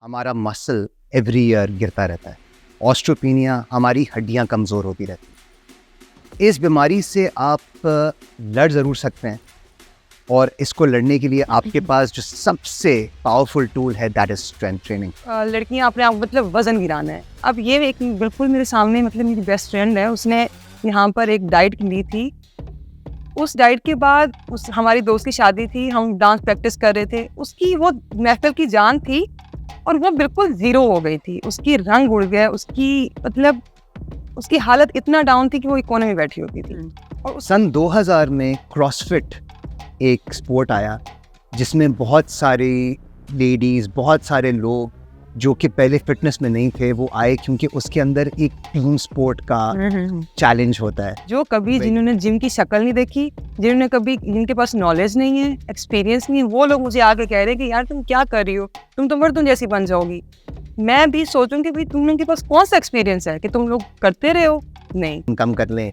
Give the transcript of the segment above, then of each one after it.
हमारा muscle every year गिरता रहता है। ऑस्ट्रोपीनिया, हमारी हड्डियां कमज़ोर होती रहती हैं। इस बीमारी से आप लड़ ज़रूर सकते हैं और इसको लड़ने के लिए आपके पास जो सबसे पावरफुल टूल है दैट इज स्ट्रेंथ ट्रेनिंग। लड़कियां अपने आप मतलब वजन गिराना है। अब ये एक बिल्कुल मेरे सामने मतलब मेरी बेस्ट फ्रेंड है, उसने यहाँ पर एक डाइट ली थी। उस डाइट के बाद हमारी दोस्त की शादी थी, हम डांस प्रैक्टिस कर रहे थे। उसकी वो महफिल की जान थी और वो बिल्कुल ज़ीरो हो गई थी। उसकी रंग उड़ गया, उसकी हालत इतना डाउन थी कि वो एक कोने में बैठी होती थी। और सन 2000 में क्रॉसफिट एक स्पोर्ट आया जिसमें बहुत सारी लेडीज़, बहुत सारे लोग जो कि पहले फिटनेस में नहीं थे वो आए, क्योंकि उसके अंदर एक टीम स्पोर्ट का चैलेंज होता है। जो कभी जिन्होंने जिम की शक्ल नहीं देखी, जिनके पास नॉलेज नहीं है, एक्सपीरियंस नहीं है, वो लोग मुझे आके कह रहे हैं कि यार तुम क्या कर रही हो, तुम तो मर्दों जैसी बन जाओगी। मैं भी सोचूंगी भाई तुम लोगों के पास कौन सा एक्सपीरियंस है कि तुम लोग करते रहे हो। नहीं, कम कर लें,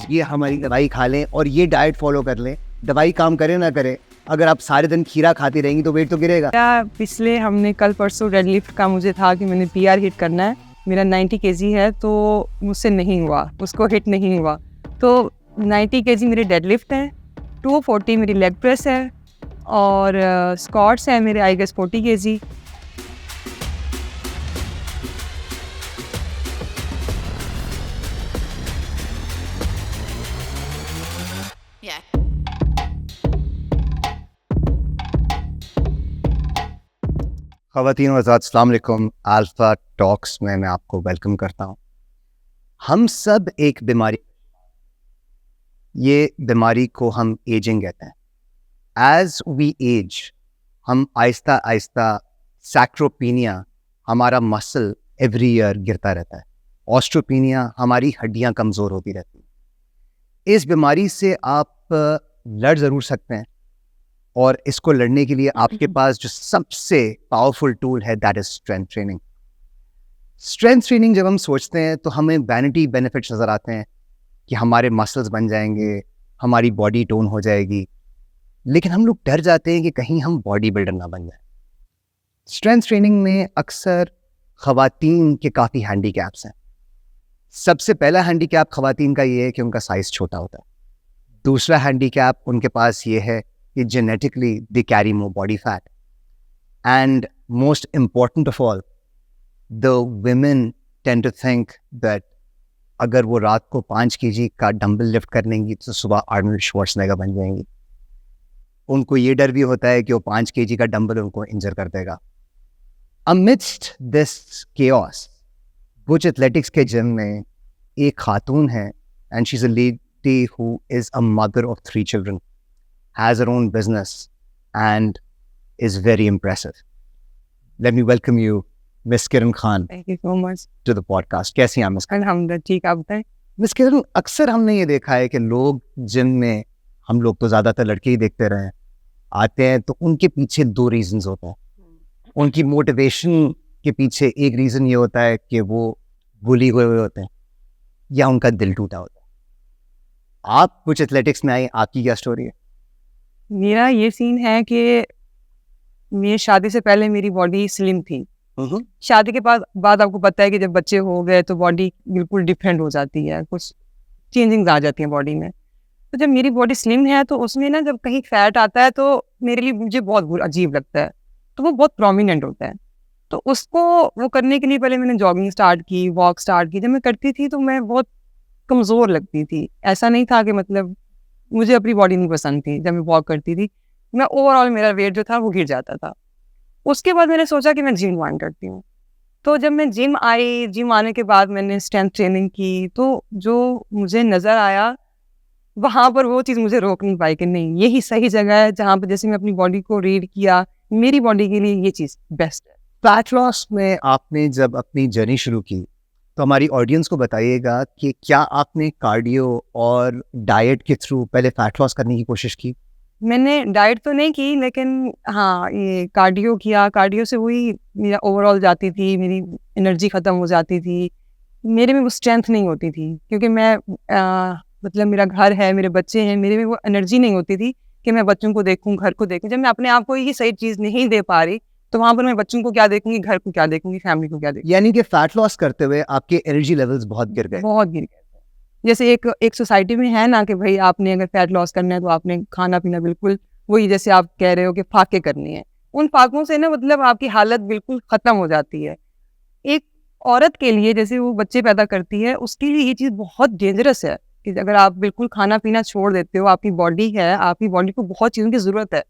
ये हमारी दवाई खा लें और ये डाइट फॉलो कर लें, दवाई काम करे ना करे, अगर आप सारे दिन खीरा खाती रहेंगी तो वेट तो गिरेगा। पिछले हमने कल परसों डेडलिफ्ट का मुझे था कि मैंने PR हिट करना है। मेरा 90 kg है तो मुझसे नहीं हुआ, उसको हिट नहीं हुआ। तो 90 kg मेरी डेडलिफ्ट है, 240 मेरी लेग प्रेस है और स्क्वाट्स है मेरे आई गेस 40 kg। ख़वातीन व हज़रात, अस्सलाम वालेकुम। अल्फ़ा टॉक्स में मैं आपको वेलकम करता हूँ। हम सब एक बीमारी, ये बीमारी को हम एजिंग कहते हैं। एज वी एज, हम आहिस्ता आहिस्ता सैक्रोपीनिया, हमारा मसल एवरी ईयर गिरता रहता है। ऑस्ट्रोपीनिया, हमारी हड्डियां कमज़ोर होती रहती हैं। इस बीमारी से आप लड़ ज़रूर सकते हैं और इसको लड़ने के लिए आपके पास जो सबसे पावरफुल टूल है that is strength training. Strength training जब हम सोचते हैं तो हमें वैनिटी बेनिफिट्स नज़र आते हैं कि हमारे मसल्स बन जाएंगे, हमारी बॉडी टोन हो जाएगी, लेकिन हम लोग डर जाते हैं कि कहीं हम बॉडी बिल्डर ना बन जाए। स्ट्रेंथ ट्रेनिंग में अक्सर ख़वातीन के काफ़ी हैंडीकैप्स हैं। सबसे पहला हैंडीकैप ख़वातीन का ये है कि उनका साइज़ छोटा होता है। दूसरा हैंडीकैप उनके पास ये है कि genetically they carry more body fat, and most important of all, the women tend to think that अगर वो रात को 5 kg का डंबल लिफ्ट कर लेंगी तो सुबह आर्नल्ड श्वार्ज़नेगर बन जाएंगी। उनको ये डर भी होता है कि वो 5 kg का डंबल उनको इंजर कर देगा। Amidst this chaos, Butch athletics के जिम में एक खातून है, and she's a lady who is a mother of 3 children, has her own business and is very impressive. Let me welcome you, Miss Kiran Khan. Thank you so much. To the podcast. कैसी हैं Miss? अल्हम्दुलिल्लाह, ठीक, आप बताएं। Miss Kiran, अक्सर हमने ये देखा है कि लोग जिम में, हम लोग तो ज़्यादातर लड़के ही देखते रहे हैं, आते हैं तो उनके पीछे 2 रीजंस होते हैं। उनकी मोटिवेशन के पीछे एक रीज़न ये होता है कि वो बुली हुए होते हैं या उनका दिल टूटा होता है। आप कुछ एथलेटिक्स में आए, आपकी क्या स्टोरी है? मेरा ये सीन है कि मेरी शादी से पहले मेरी बॉडी स्लिम थी। शादी के बाद आपको पता है कि जब बच्चे हो गए तो बॉडी बिल्कुल डिफरेंट हो जाती है, कुछ चेंजिंग्स आ जाती हैं बॉडी में। तो जब मेरी बॉडी स्लिम है तो उसमें ना जब कहीं फैट आता है तो मेरे लिए मुझे बहुत अजीब लगता है, तो वो बहुत प्रोमिनेंट होता है। तो उसको वो करने के लिए पहले मैंने जॉगिंग स्टार्ट की, वॉक स्टार्ट की। जब मैं करती थी तो मैं बहुत कमज़ोर लगती थी। ऐसा नहीं था कि मतलब मुझे अपनी बॉडी नहीं पसंद थी। जब मैं वॉक करती थी, मैं ओवरऑल मेरा वेट जो था वो गिर जाता था। उसके बाद मैंने सोचा कि मैं जिम ज्वाइन करती हूँ। तो जब मैं जिम आने के बाद मैंने स्ट्रेंथ ट्रेनिंग की, तो जो मुझे नज़र आया वहाँ पर वो चीज़ मुझे रोक नहीं पाई कि नहीं, यही सही जगह है जहाँ पर जैसे मैं अपनी बॉडी को रीड किया, मेरी बॉडी के लिए ये चीज़ बेस्ट है। फैट लॉस में आपने जब अपनी जर्नी शुरू की तो हमारी ऑडियंस को बताइएगा कि क्या आपने कार्डियो और डाइट के थ्रू पहले फैट लॉस करने की कोशिश की? मैंने डाइट तो नहीं की, लेकिन हाँ ये कार्डियो किया। कार्डियो से वही मेरा ओवरऑल जाती थी, मेरी एनर्जी ख़त्म हो जाती थी, मेरे में वो स्ट्रेंथ नहीं होती थी, क्योंकि मैं मतलब मेरा घर है, मेरे बच्चे हैं, मेरे में वो एनर्जी नहीं होती थी कि मैं बच्चों को देखूं, घर को देखूं। जब मैं अपने आप को ये सही चीज़ नहीं दे पा रही तो वहां पर मैं बच्चों को क्या देखूंगी, घर को क्या देखूंगी, फैमिली को क्या देखूंगी। यानी कि फैट लॉस करते हुए आपके एनर्जी लेवल्स बहुत गिर गए। बहुत गिर गए। जैसे एक सोसाइटी में है ना कि भाई आपने अगर फैट लॉस करना है तो आपने खाना पीना बिल्कुल वही, जैसे आप कह रहे हो कि फाके करनी है, उन फाकों से ना मतलब आपकी हालत बिल्कुल खत्म हो जाती है। एक औरत के लिए जैसे वो बच्चे पैदा करती है, उसके लिए ये चीज़ बहुत डेंजरस है कि अगर आप बिल्कुल खाना पीना छोड़ देते हो, आपकी बॉडी है, आपकी बॉडी को बहुत चीज़ों की ज़रूरत है,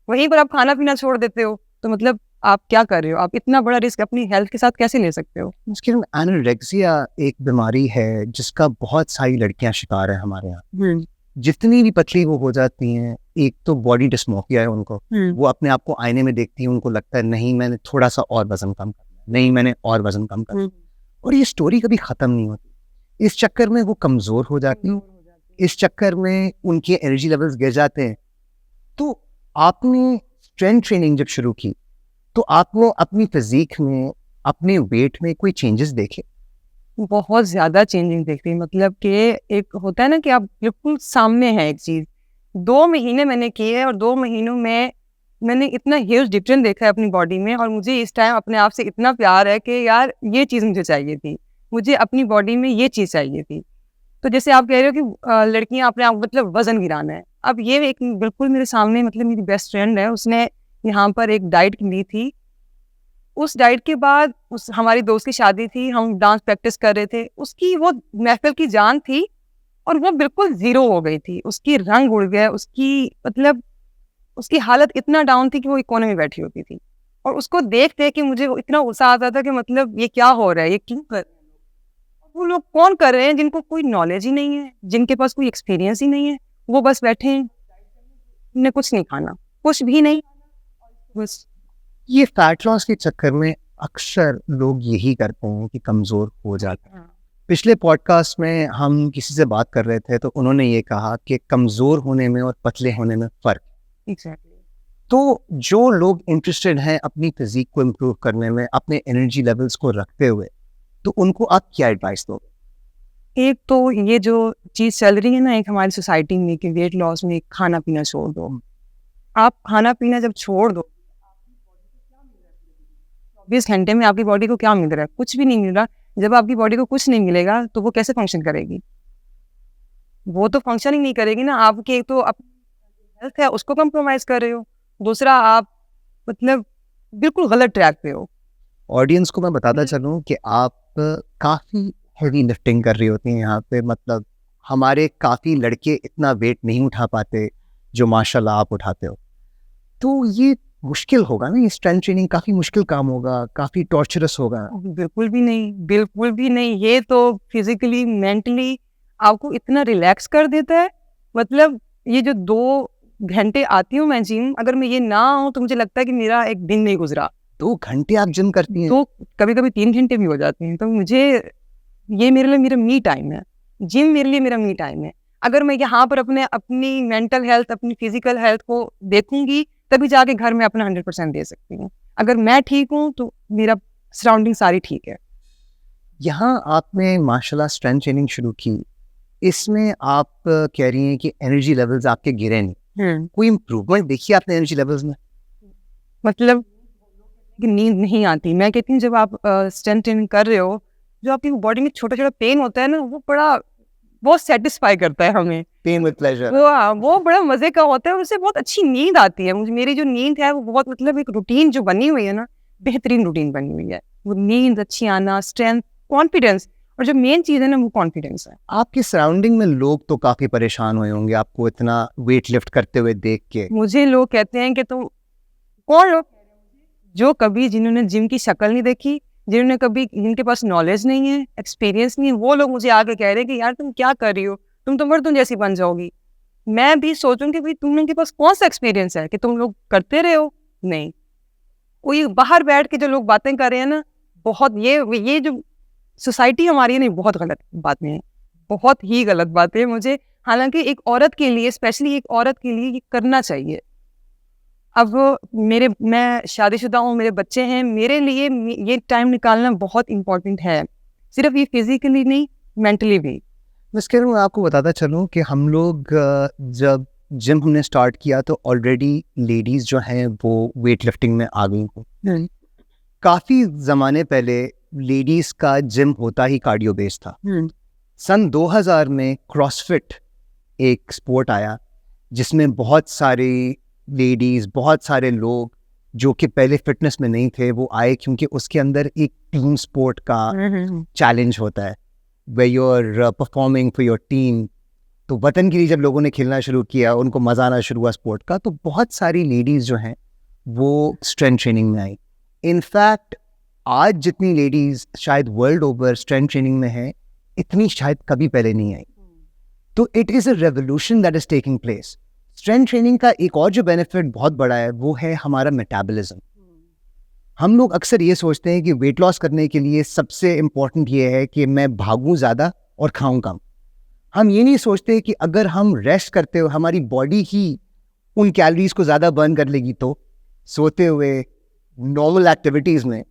वहीं पर आप खाना पीना छोड़ देते हो, तो मतलब आप क्या कर रहे हो? आप इतना बड़ा रिस्क अपनी हेल्थ के साथ कैसे ले सकते हो? मुश्किल एनोरेक्सिया एक बीमारी है जिसका बहुत सारी लड़कियां शिकार है हमारे यहाँ। जितनी भी पतली वो हो जाती हैं, एक तो बॉडी डिस्मोर्फिया है उनको, वो अपने आप को आईने में देखती है, उनको लगता है नहीं मैंने थोड़ा सा और वजन कम करना है, नहीं मैंने और वजन कम करना है, और ये स्टोरी कभी खत्म नहीं होती। इस चक्कर में वो कमजोर हो जाती है, इस चक्कर में उनके एनर्जी लेवल्स गिर जाते हैं। तो आपने स्ट्रेंथ ट्रेनिंग जब शुरू की तो आपने अपनी फिजिक में, अपने वेट में कोई चेंजेस देखे? बहुत ज़्यादा चेंजिंग देख रही, मतलब कि एक होता है ना कि आप बिल्कुल सामने है एक चीज़। 2 महीने मैंने किए और 2 महीनों में मैंने इतना ह्यूज डिफरेंस देखा है अपनी बॉडी में, और मुझे इस टाइम अपने आप से इतना प्यार है कि यार ये चीज़ मुझे चाहिए थी, मुझे अपनी बॉडी में ये चीज़ चाहिए थी। तो जैसे आप कह रहे हो कि लड़कियां अपने आप मतलब वजन गिराना है, अब ये एक बिल्कुल मेरे सामने, मतलब मेरी बेस्ट फ्रेंड है, उसने यहाँ पर एक डाइट ली थी। उस डाइट के बाद उस हमारी दोस्त की शादी थी, हम डांस प्रैक्टिस कर रहे थे, उसकी वो महफिल की जान थी और वो बिल्कुल जीरो हो गई थी, उसकी रंग उड़ गया, उसकी मतलब उसकी हालत इतना डाउन थी कि वो एक कोने में बैठी होती थी, और उसको देख देख के मुझे इतना गुस्सा आता था कि मतलब ये क्या हो रहा है, ये क्यों कर रहे हैं वो लोग, कौन कर रहे हैं जिनको कोई नॉलेज ही नहीं है, जिनके पास कोई एक्सपीरियंस ही नहीं है, वो बस बैठे हैं, उन्हें कुछ नहीं खाना, कुछ भी नहीं, बस। ये फैट लॉस के चक्कर में अक्सर लोग यही करते हैं कि कमजोर हो जाते हैं। पिछले पॉडकास्ट में हम किसी से बात कर रहे थे तो उन्होंने ये कहा कि कमजोर होने में और पतले होने में फर्क। एग्जैक्टली। तो जो लोग इंटरेस्टेड हैं अपनी फिजिक को इम्प्रूव करने में, अपने एनर्जी लेवल्स को रखते हुए, तो उनको आप क्या एडवाइस दोगे? एक तो ये जो चीज़ चल रही है ना एक हमारी सोसाइटी में कि वेट लॉस में खाना पीना छोड़ दो, आप खाना पीना जब छोड़ दो, 24 घंटे में आपकी बॉडी को क्या मिल रहा है? कुछ भी नहीं मिल रहा। जब आपकी बॉडी को कुछ नहीं मिलेगा तो वो कैसे फंक्शन करेगी? वो तो फंक्शन ही नहीं करेगी ना। आपकी एक तो हेल्थ है उसको कंप्रोमाइज कर रहे हो, दूसरा आप मतलब बिल्कुल गलत ट्रैक पे हो। ऑडियंस को मैं बताता चलूं कि आप काफ़ी हैवी लिफ्टिंग कर रही होती हैं यहाँ पे, मतलब हमारे काफ़ी लड़के इतना वेट नहीं उठा पाते जो माशाल्लाह आप उठाते हो। तो ये मुश्किल होगा ना, ये स्ट्रेंथ ट्रेनिंग काफ़ी मुश्किल काम होगा, काफ़ी टॉर्चरस होगा। बिल्कुल भी नहीं, बिल्कुल भी नहीं। ये तो फिजिकली मेंटली आपको इतना रिलैक्स कर देता है। मतलब ये जो 2 घंटे आती हूँ मैं जिम, अगर मैं ये ना आऊँ तो मुझे लगता है कि मेरा एक दिन नहीं गुजरा। 2 घंटे आप जिम करती हैं? तो कभी-कभी 3 घंटे भी हो जाते हैं। तो मुझे ये मेरे लिए मेरा मी टाइम है। जिम मेरे लिए मेरा मी टाइम है। अगर मैं यहाँ पर अपनी मेंटल हेल्थ, अपनी फिजिकल हेल्थ को देखूंगी तभी जाके घर में अपना 100% दे सकती हूँ। अगर मैं ठीक हूँ तो मेरा सराउंडिंग सारी ठीक है। यहाँ आपने माशाल्लाह स्ट्रेंथ ट्रेनिंग शुरू की, इसमें आप कह रही हैं कि एनर्जी लेवल्स आपके गिरे नहीं, कोई इम्प्रूवमेंट देखी आपने एनर्जी लेवल्स में? मतलब कि नींद नहीं आती। मैं कहती हूँ जब आप स्ट्रेंथ ट्रेनिंग कर रहे हो, जो आपकी बॉडी में छोटा-छोटा पेन होता है ना, वो बड़ा बहुत सैटिस्फाई करता है हमें। Pain with pleasure. वो बड़ा मज़े का होता है और उससे बहुत अच्छी नींद आती है। मुझे मेरी जो नींद है वो बहुत, मतलब एक रूटीन जो बनी हुई है ना, बेहतरीन रूटीन बनी हुई है। वो नींद अच्छी आना, स्ट्रेंथ, कॉन्फिडेंस, और जो मेन चीज़ है ना वो कॉन्फिडेंस है। आपकी सराउंडिंग में लोग तो काफ़ी परेशान हुए होंगे आपको इतना वेट लिफ्ट करते हुए देख के। मुझे लोग कहते हैं कि तुम कौन लोग? जो कभी जिन्होंने जिम की शक्ल नहीं देखी, जिनके पास नॉलेज नहीं है, एक्सपीरियंस नहीं है, वो लोग मुझे आके कह रहे हैं कि यार तुम क्या कर रही हो? तुम तो मर्दों जैसी बन जाओगी। मैं भी सोचूंगी भाई तुम लोगों के पास कौन सा एक्सपीरियंस है कि तुम लोग करते रहे हो? नहीं। कोई बाहर बैठ के जो लोग बातें कर रहे हैं ना, बहुत ये जो सोसाइटी हमारी है ना, बहुत गलत बातें हैं, बहुत ही गलत बातें हैं। मुझे हालांकि एक औरत के लिए, स्पेशली एक औरत के लिए ये करना चाहिए। अब मैं शादीशुदा हूँ, मेरे बच्चे हैं, मेरे लिए ये टाइम निकालना बहुत इम्पोर्टेंट है, सिर्फ ये फिजिकली नहीं, मेंटली भी। मैं आपको बताता चलूँ कि हम लोग जब जिम हमने स्टार्ट किया तो ऑलरेडी लेडीज़ जो हैं वो वेट लिफ्टिंग में आ गई थी। काफ़ी ज़माने पहले लेडीज़ का जिम होता ही कार्डियो बेस्ड था। सन 2000 में क्रॉसफिट एक स्पोर्ट आया जिसमें बहुत सारी लेडीज़, बहुत सारे लोग जो कि पहले फिटनेस में नहीं थे वो आए, क्योंकि उसके अंदर एक टीम स्पोर्ट का चैलेंज होता है way you are performing for your team. तो वतन के लिए जब लोगों ने खेलना शुरू किया, उनको मज़ा आना शुरू हुआ स्पोर्ट का, तो बहुत सारी लेडीज़ जो हैं वो स्ट्रेंथ ट्रेनिंग में आई। इनफैक्ट आज जितनी लेडीज़ शायद वर्ल्ड ओवर स्ट्रेंथ ट्रेनिंग में हैं, इतनी शायद कभी पहले नहीं आई। तो it is a revolution that is taking place. Strength training का एक और जो बेनिफिट बहुत बड़ा है वो है हमारा मेटाबॉलिज्म। हम लोग अक्सर ये सोचते हैं कि वेट लॉस करने के लिए सबसे इम्पोर्टेंट ये है कि मैं भागूं ज़्यादा और खाऊं कम। हम ये नहीं सोचते कि अगर हम रेस्ट करते हुए हमारी बॉडी ही उन कैलोरीज को ज़्यादा बर्न कर लेगी, तो सोते हुए नॉर्मल एक्टिविटीज़ में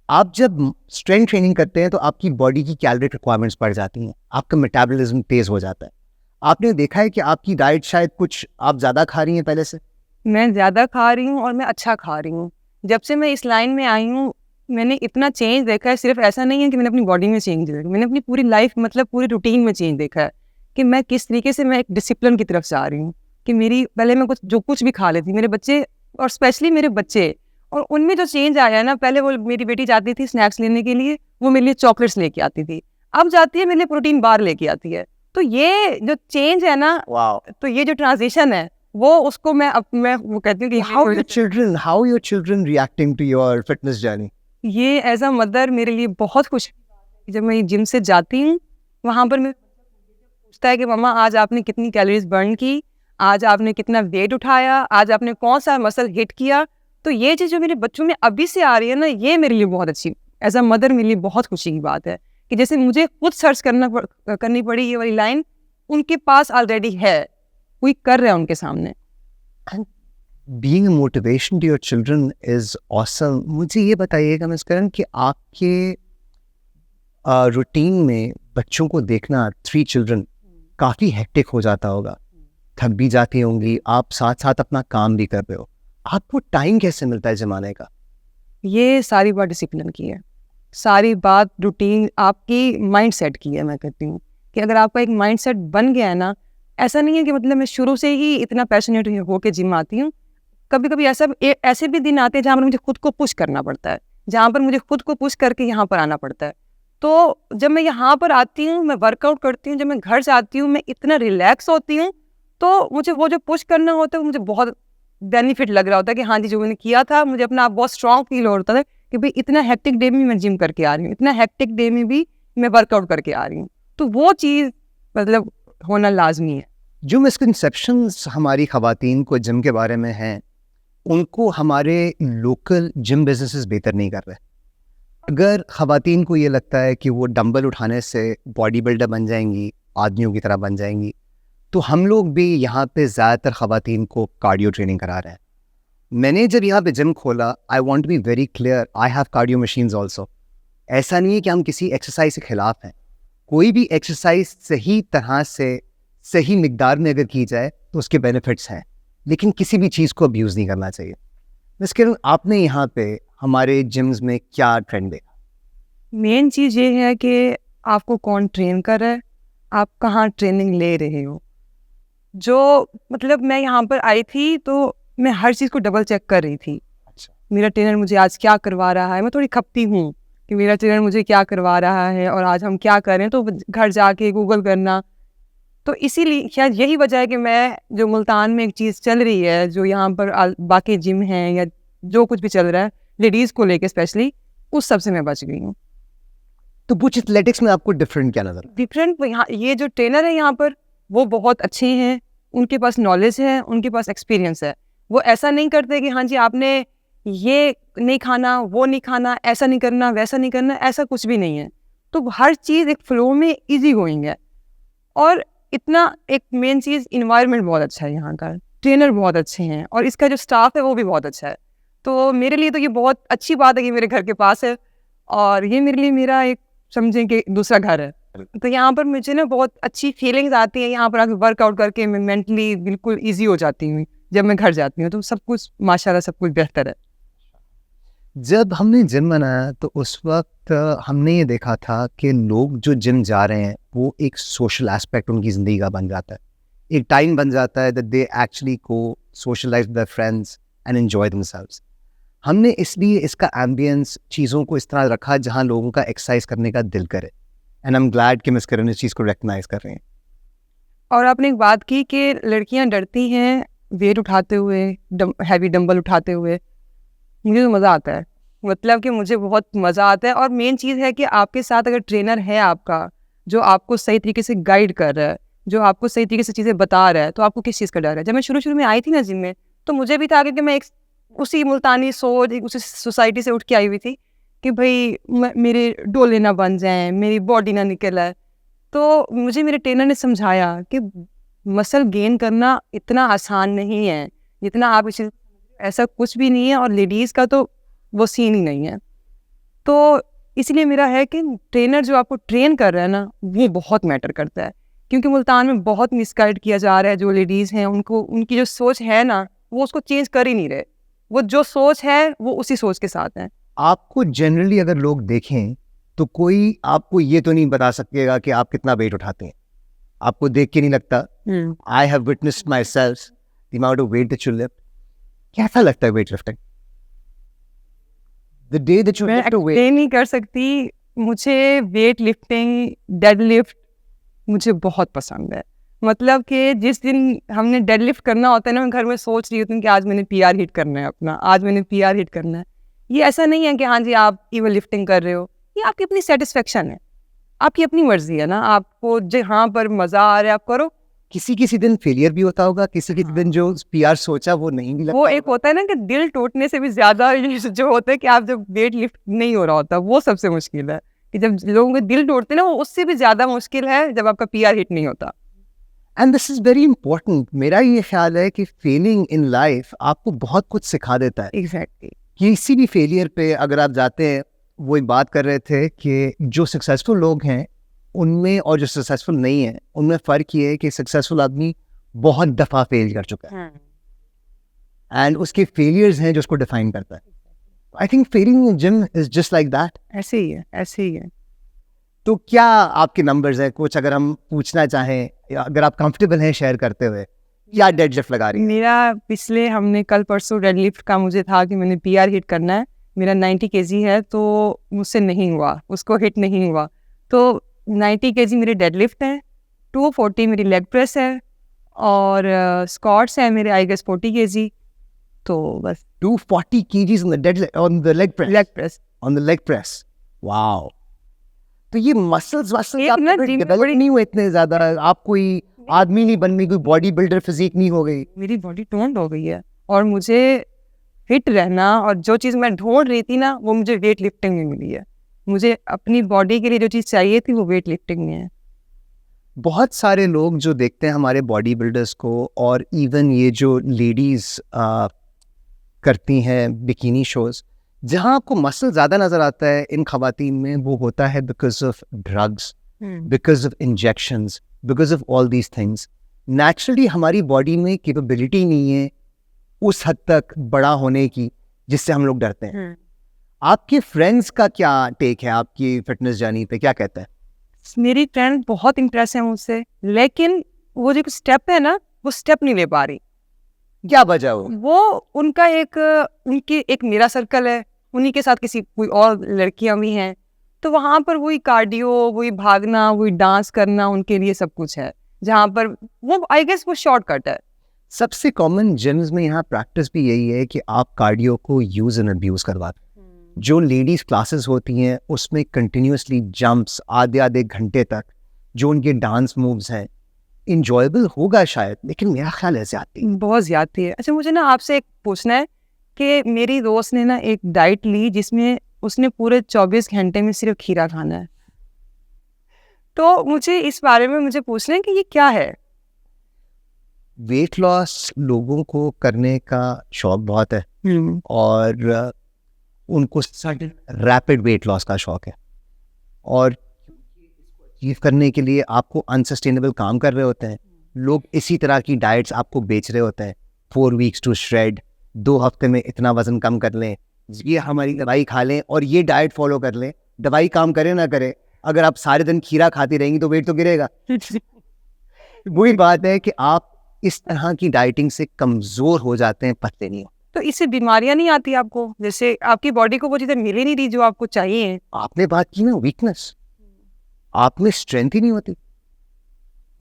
आप जब स्ट्रेंथ ट्रेनिंग करते हैं तो आपकी बॉडी की कैलोरी रिक्वायरमेंट्स बढ़ जाती हैं, आपका मेटाबॉलिज्म तेज़ हो जाता है। आपने देखा है कि आपकी डाइट शायद कुछ आप ज़्यादा खा रही हैं पहले से? मैं ज़्यादा खा रही हूँ और मैं अच्छा खा रही हूँ। जब से मैं इस लाइन में आई हूँ मैंने इतना चेंज देखा है। सिर्फ ऐसा नहीं है कि मैंने अपनी बॉडी में चेंज देखा, मैंने अपनी पूरी लाइफ मतलब पूरी रूटीन में चेंज देखा है कि मैं किस तरीके से मैं एक डिसिप्लिन की तरफ से आ रही हूँ। कि मेरी पहले मैं कुछ भी खा लेती, मेरे बच्चे और स्पेशली मेरे बच्चे, और उनमें जो चेंज आया है ना, पहले वो मेरी बेटी जाती थी स्नैक्स लेने के लिए, वो मेरे लिए चॉकलेट्स लेके आती थी, अब जाती है मेरे लिए प्रोटीन बार लेके आती है। तो ये जो चेंज है ना, तो ये जो ट्रांजिशन है वो उसको मैं वो कहती हूँ कि how your children reacting to your fitness journey? ये एज अ मदर मेरे लिए बहुत खुश। जब मैं जिम से जाती हूँ वहाँ पर मैं पूछता है कि मम्मा आज आपने कितनी कैलोरीज बर्न की, आज आपने कितना वेट उठाया, आज आपने कौन सा मसल हिट किया। तो ये चीज़ जो मेरे बच्चों में अभी से आ रही है ना, ये मेरे लिए बहुत अच्छी, एज अ मदर मेरे लिए बहुत खुशी की बात है कि जैसे मुझे खुद सर्च करनी पड़ी ये वाली लाइन, उनके पास ऑलरेडी है, कोई कर रहा है उनके सामने। Being a motivation to your children is awesome. मुझे ये बताइएगा मिस करण कि आपके रूटीन में बच्चों को देखना, 3 चिल्ड्रन, काफ़ी हेक्टिक हो जाता होगा, थक भी जाती होंगी, आप साथ साथ अपना काम भी कर रहे हो, आपको टाइम कैसे मिलता है जमाने का? ये सारी बात डिसिप्लिन की है, सारी बात रूटीन आपकी माइंड सेट की है। मैं कहती हूँ कि अगर आपका एक माइंड सेट बन गया है ना, ऐसा नहीं है कि मतलब मैं शुरू से ही इतना पैशनेट होकर जिम आती हूँ। कभी कभी ऐसे भी दिन आते हैं जहाँ पर मुझे खुद को पुश करना पड़ता है, जहाँ पर मुझे खुद को पुश करके यहाँ पर आना पड़ता है। तो जब मैं यहाँ पर आती हूँ, मैं वर्कआउट करती हूँ, जब मैं घर जाती हूँ मैं इतना रिलैक्स होती हूँ, तो मुझे वो जो पुश करना होता है वो मुझे बहुत बेनिफिट लग रहा होता है कि हाँ जी, जो मैंने किया था, मुझे अपना आप बहुत स्ट्रॉन्ग फील हो रहा था कि भाई इतना हेक्टिक डे में मैं जिम करके आ रही हूँ, इतना हेक्टिक डे में भी मैं वर्कआउट करके आ रही हूँ। तो वो चीज़ मतलब होना लाजमी है। जो मिसकंसेप्शंस हमारी ख़वातीन को जिम के बारे में हैं, उनको हमारे लोकल जिम बिजनेसेस बेहतर नहीं कर रहे। अगर ख़वातीन को ये लगता है कि वो डंबल उठाने से बॉडी बिल्डर बन जाएंगी, आदमियों की तरह बन जाएंगी, तो हम लोग भी यहाँ पे ज़्यादातर ख़वातीन को कार्डियो ट्रेनिंग करा रहे हैं। मैंने जब यहाँ पे जिम खोला, I want to be very clear, I have cardio machines also. ऐसा नहीं है कि हम किसी एक्सरसाइज के ख़िलाफ़ हैं। कोई भी एक्सरसाइज सही तरह से सही मिकदार में अगर की जाए तो उसके बेनिफिट्स हैं, लेकिन किसी भी चीज़ को अब्यूज़ नहीं करना चाहिए। मिस किरण, आपने यहाँ पे हमारे जिम्स में क्या ट्रेंड देखा? मेन चीज़ ये है कि आपको कौन ट्रेन कर रहा है, आप कहाँ ट्रेनिंग ले रहे हो। जो मतलब मैं यहाँ पर आई थी तो मैं हर चीज़ को डबल चेक कर रही थी। अच्छा। मेरा ट्रेनर मुझे आज क्या करवा रहा है, मैं थोड़ी खपती हूँ कि मेरा ट्रेनर मुझे क्या करवा रहा है और आज हम क्या करें, तो घर जाके गूगल करना। तो इसीलिए शायद यही वजह है कि मैं जो मुल्तान में एक चीज़ चल रही है, जो यहाँ पर बाकी जिम हैं या जो कुछ भी चल रहा है लेडीज़ को लेके स्पेशली, उस सब से मैं बच गई हूँ। तो बुच एथलेटिक्स में आपको डिफरेंट क्या नज़र? डिफरेंट यहाँ ये जो ट्रेनर है यहाँ पर वो बहुत अच्छे हैं, उनके पास नॉलेज है, उनके पास एक्सपीरियंस है। वो ऐसा नहीं करते कि हाँ जी आपने ये नहीं खाना, वो नहीं खाना, ऐसा नहीं करना, वैसा नहीं करना, ऐसा कुछ भी नहीं है। तो हर चीज़ एक फ्लो में इजी गोइंग है। और इतना एक मेन चीज़, इन्वायरमेंट बहुत अच्छा है यहाँ का, ट्रेनर बहुत अच्छे हैं और इसका जो स्टाफ है वो भी बहुत अच्छा है। तो मेरे लिए तो ये बहुत अच्छी बात है कि मेरे घर के पास है और ये मेरे लिए मेरा एक समझें कि दूसरा घर है। तो यहाँ पर मुझे ना बहुत अच्छी फीलिंग्स आती है, यहाँ पर आके वर्कआउट करके मैं मेंटली बिल्कुल ईजी हो जाती हूँ। जब मैं घर जाती हूँ तो सब कुछ माशाल्लाह सब कुछ बेहतर है। जब हमने जिम बनाया तो उस वक्त हमने ये देखा था कि लोग जो जिम जा रहे हैं वो एक सोशल एस्पेक्ट उनकी ज़िंदगी का बन जाता है, एक टाइम बन जाता है that they actually go socialise with their friends and enjoy themselves. हमने इसलिए इसका एम्बियंस चीज़ों को इस तरह रखा जहाँ लोगों का एक्सरसाइज करने का दिल करे, एंड आई एम ग्लैड कि मिस करण इस चीज़ को रिकग्नाइज कर रहे हैं। और आपने एक बात की कि लड़कियां डरती हैं वेट उठाते हुए, हैवी डंबल उठाते हुए। मुझे तो मज़ा आता है, मतलब कि मुझे बहुत मज़ा आता है। और मेन चीज़ है कि आपके साथ अगर ट्रेनर है आपका, जो आपको सही तरीके से गाइड कर रहा है, जो आपको सही तरीके से चीज़ें बता रहा है, तो आपको किस चीज़ का डर है। जब मैं शुरू में आई थी ना जिम में, तो मुझे भी था कि मैं एक उसी मुल्तानी सोच, उसी सोसाइटी से उठ के आई हुई थी कि भाई मेरे डोले ना बन जाएं, मेरी बॉडी ना निकल आए। तो मुझे मेरे ट्रेनर ने समझाया कि मसल गेन करना इतना आसान नहीं है जितना आप इसे, ऐसा कुछ भी नहीं है। और लेडीज़ का तो वो सीन ही नहीं है। तो इसलिए मेरा है कि ट्रेनर जो आपको ट्रेन कर रहा है ना, वो बहुत मैटर करता है। क्योंकि मुल्तान में बहुत मिसगाइड किया जा रहा है, जो लेडीज़ हैं उनको, उनकी जो सोच है ना, वो उसको चेंज कर ही नहीं रहे। वो जो सोच है वो उसी सोच के साथ है। आपको जनरली अगर लोग देखें तो कोई आपको ये तो नहीं बता सकेगा कि आप कितना वेट उठाते हैं, आपको देख के नहीं लगता। I have witnessed my self the amount of weight that you lift. कैसा लगता है weight lifting? The day that you मैं लिफ्ट अ वेट। एक्सप्लेन नहीं कर सकती। मुझे वेट लिफ्टिंग, डेड लिफ्ट मुझे बहुत पसंद है। मतलब कि जिस दिन हमने डेड लिफ्ट करना होता है ना, मैं घर में सोच रही होती हूँ कि आज मैंने पीआर हिट करना है अपना, आज मैंने पीआर हिट करना है। ये ऐसा नहीं है कि हाँ जी आप केवल लिफ्टिंग कर रहे हो, ये आपकी अपनी सेटिस्फेक्शन है, आपकी अपनी मर्जी है ना। आपको जहाँ पर मजा आ रहा है आप करो। किसी किसी दिन फेलियर भी होता होगा, किसी किसी दिन जो पीआर सोचा वो नहीं भी लगता वो एक होगा। होता है ना कि दिल टूटने से भी ज्यादा ये जो होता है कि आप जब वेट लिफ्ट नहीं हो रहा होता, वो सबसे मुश्किल है। कि जब लोगों के दिल टूटते हैं ना, वो उससे भी ज्यादा मुश्किल है जब आपका पीआर हिट नहीं होता। And this is very important. मेरा ये ख्याल है कि फेलिंग इन लाइफ आपको बहुत कुछ सिखा देता है। एग्जैक्टली। किसी भी फेलियर पे अगर आप जाते हैं, वो एक बात कर रहे थे कि जो सक्सेसफुल लोग हैं उनमें और जो सक्सेसफुल नहीं है उनमें फ़र्क ये है कि सक्सेसफुल आदमी बहुत दफ़ा फेल कर चुका है, एंड उसके फेलियर्स हैं जो उसको डिफाइन करता है। I think Fehling in gym is just like that. ऐसे ही है, ऐसे ही है। तो क्या आपके नंबर्स हैं कुछ, अगर हम पूछना चाहें, या अगर आप कंफर्टेबल हैं शेयर करते हुए, क्या डेडलिफ्ट लगा रही है? मेरा पिछले हमने कल परसों डेडलिफ्ट का मुझे था कि मैंने पीआर हिट करना है। मेरा 90 केजी है, तो मुझसे नहीं हुआ, उसको हिट नहीं हुआ। तो 90 केजी मेरी डेडलिफ्ट है, 240 मेरी लेग प्रेस है, और स्क्वाट्स है मेरे आई गेस 40 केजी। तो बस 240 kgs on the deadlift, on the leg press. Leg press. On the leg press. Wow. तो ये मसल्स एक आप ना जिम में डेवलप बड़ी- नहीं हुए इतने ज्यादा, आप कोई आदमी नहीं बन गई, कोई बॉडी बिल्डर फिजिक नहीं हो गई? मेरी बॉडी टोन्ड हो गई है, और मुझे फिट रहना और जो चीज़ मैं ढूंढ रही थी ना, वो मुझे वेट लिफ्टिंग में मिली है। मुझे अपनी बॉडी के लिए जो चीज़ चाहिए थी वो वेट लिफ्टिंग में है। बहुत सारे लोग जो देखते हैं हमारे बॉडी बिल्डर्स को, और इवन ये जो लेडीज करती हैं बिकिनी शोज, जहां आपको मसल ज्यादा नजर आता है इन खवातीन में, वो होता है because of drugs, because of injections, because of all these things. Naturally हमारी बॉडी में कैपेबिलिटी नहीं है उस हद तक बड़ा होने की जिससे हम लोग डरते हैं। आपके फ्रेंड्स का क्या टेक है आपकी फिटनेस जर्नी पे, क्या कहता है? मेरी फ्रेंड बहुत इम्प्रेस है मुझसे, लेकिन वो जो स्टेप है ना, वो स्टेप नहीं ले पा रही। क्या वजह हो? वो उनका उनकी एक मेरा सर्कल है, उन्हीं के साथ किसी कोई और लड़कियां भी हैं, तो वहां पर वही कार्डियो, वही भागना, वही डांस करना उनके लिए सब कुछ है। जहाँ पर वो आई गेस वो शॉर्टकट है। सबसे कॉमन जिम्स में यहाँ प्रैक्टिस भी यही है कि आप कार्डियो को यूज एंड अब्यूज करवाते हैं। जो लेडीज क्लासेस होती हैं उसमें कंटिन्यूसली जंप्स आधे आधे घंटे तक, जो उनके डांस मूव्स हैं, इंजॉयबल होगा शायद, लेकिन मेरा ख्याल है ज्यादती। बहुत ज्यादती है। अच्छा, मुझे ना आपसे एक पूछना है कि मेरी दोस्त ने ना एक डाइट ली जिसमें उसने पूरे 24 घंटे में सिर्फ खीरा खाना है, तो मुझे इस बारे में मुझे पूछना है कि ये क्या है। वेट लॉस लोगों को करने का शौक बहुत है, और उनको सडन रैपिड वेट लॉस का शौक है, और अचीव करने के लिए आपको अनसस्टेनेबल काम कर रहे होते हैं, लोग इसी तरह की डाइट्स आपको बेच रहे होते हैं, 4 वीक्स टू श्रेड, 2 हफ्ते में इतना वजन कम कर लें, ये हमारी दवाई खा लें और ये डाइट फॉलो कर लें, दवाई काम करे ना करे, अगर आप सारे दिन खीरा खाती रहेंगी तो वेट तो गिरेगा। वही बात है कि आप इस तरह की डाइटिंग से कमजोर हो जाते हैं, पतले नहीं हो। तो इससे बीमारियां नहीं आती आपको? जैसे आपकी बॉडी को वो चीजें मिल ही नहीं रही जो आपको चाहिए। आपने बात की ना वीकनेस, आप में स्ट्रेंथ ही नहीं होती।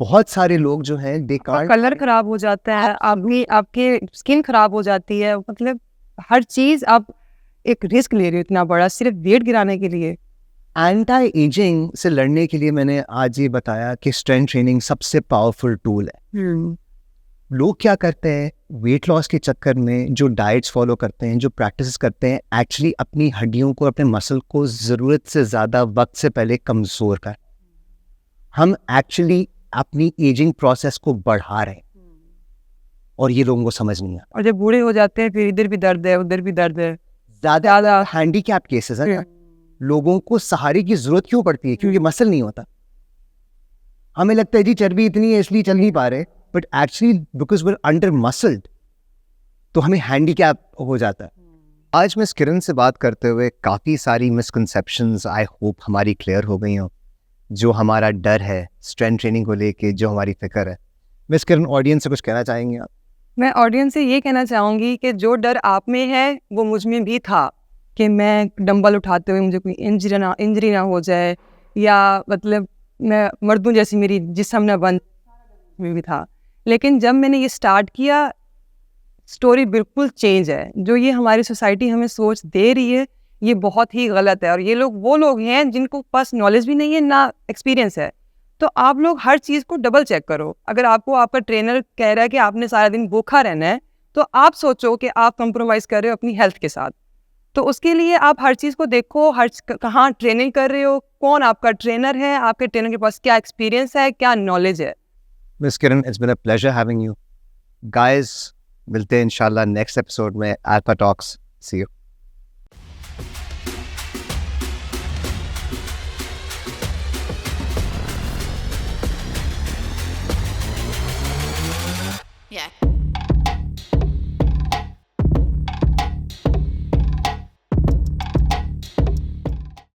बहुत सारे लोग जो हैं आपका कलर खराब हो जाता है, आपके स्किन खराब हो जाती है, मतलब हर चीज आप एक रिस्क ले रहे हो इतना बड़ा सिर्फ वेट गिराने के लिए। एंटी एजिंग से लड़ने के लिए मैंने आज ये बताया कि स्ट्रेंथ ट्रेनिंग सबसे पावरफुल टूल है। लोग क्या करते हैं, वेट लॉस के चक्कर में जो डाइट्स फॉलो करते हैं, जो प्रैक्टिस करते हैं, एक्चुअली अपनी हड्डियों को, अपने मसल को ज़रूरत से ज़्यादा वक्त से पहले कमज़ोर कर, हम एक्चुअली अपनी एजिंग प्रोसेस को बढ़ा रहे हैं और ये लोगों को समझ नहीं आता। और जब बूढ़े हो जाते हैं फिर इधर भी दर्द है उधर भी दर्द है। ज़्यादा हैंडीकैप केसेस हैं, लोगों को सहारे की ज़रूरत क्यों पड़ती है? क्योंकि मसल नहीं होता। हमें लगता है जी चर्बी इतनी है इसलिए चल नहीं पा रहे, but actually because we are under muscled, तो हमें हैंडीकैप हो जाता है। आज मैं इस किरण से बात करते हुए काफ़ी सारी मिसकंसेप्शंस आई होप हमारी क्लियर हो गई हों। जो हमारा डर है स्ट्रेंथ ट्रेनिंग को लेके, जो हमारी फिक्र है, मिस किरण ऑडियंस से कुछ कहना चाहेंगे आप? मैं ऑडियंस से ये कहना चाहूँगी कि जो डर आप में है वो मुझ में भी था कि मैं डंबल उठाते हुए मुझे कोई इंजरी ना हो जाए, या मतलब मैं मर्दों जैसी मेरी जिस्म न बन में भी था। लेकिन जब मैंने ये स्टार्ट किया, स्टोरी बिल्कुल चेंज है। जो ये हमारी सोसाइटी हमें सोच दे रही है ये बहुत ही गलत है, और ये लोग वो लोग हैं जिनको पास नॉलेज भी नहीं है ना एक्सपीरियंस है। तो आप लोग हर चीज़ को डबल चेक करो। अगर आपको आपका ट्रेनर कह रहा है कि आपने सारा दिन भूखा रहना है, तो आप सोचो कि आप कंप्रोमाइज़ कर रहे हो अपनी हेल्थ के साथ। तो उसके लिए आप हर चीज़ को देखो, कहाँ ट्रेनिंग कर रहे हो, कौन आपका ट्रेनर है, आपके ट्रेनर के पास क्या एक्सपीरियंस है, क्या नॉलेज है। Miss Kiran, it's been a pleasure having you guys. मिलते हैं इंशाल्लाह नेक्स्ट एपिसोड में alpha talks. See you. Yeah.